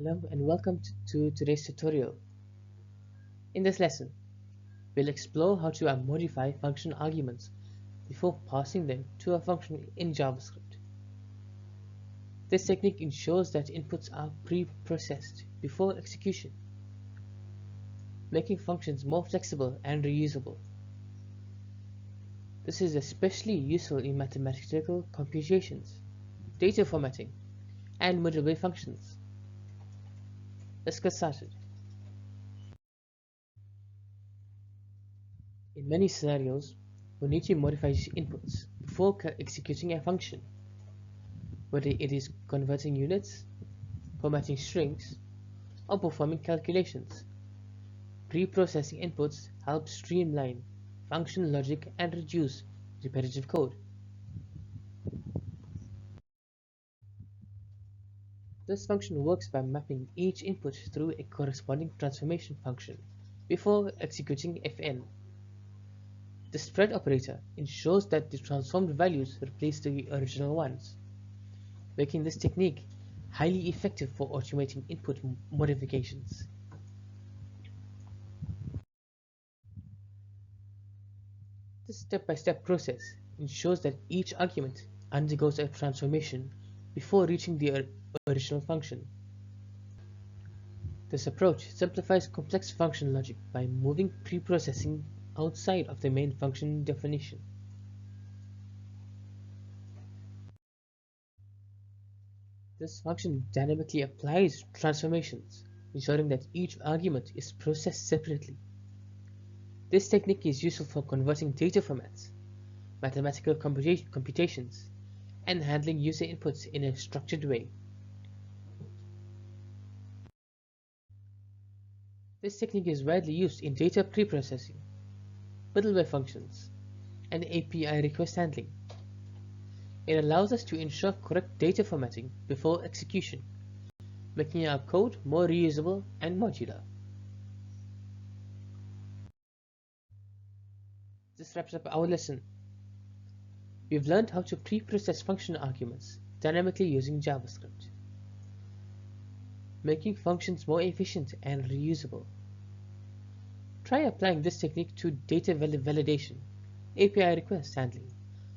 Hello and welcome to today's tutorial. In this lesson, we'll explore how to modify function arguments before passing them to a function in JavaScript. This technique ensures that inputs are pre-processed before execution, making functions more flexible and reusable. This is especially useful in mathematical computations, data formatting, and module functions. Let's get started. In many scenarios, we need to modify inputs before executing a function, whether it is converting units, formatting strings, or performing calculations. Pre-processing inputs help streamline function logic and reduce repetitive code. This function works by mapping each input through a corresponding transformation function before executing fn. The spread operator ensures that the transformed values replace the original ones, making this technique highly effective for automating input modifications. This step-by-step process ensures that each argument undergoes a transformation before reaching the original function. This approach simplifies complex function logic by moving pre-processing outside of the main function definition. This function dynamically applies transformations, ensuring that each argument is processed separately. This technique is useful for converting data formats, mathematical computations, and handling user inputs in a structured way. This technique is widely used in data preprocessing, middleware functions, and API request handling. It allows us to ensure correct data formatting before execution, making our code more reusable and modular. This wraps up our lesson. We've learned how to pre-process function arguments dynamically using JavaScript, making functions more efficient and reusable. Try applying this technique to data validation, API request handling,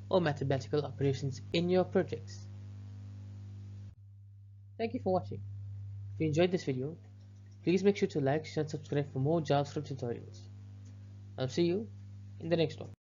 or mathematical operations in your projects. Thank you for watching. If you enjoyed this video, please make sure to like, share, and subscribe for more JavaScript tutorials. I'll see you in the next one.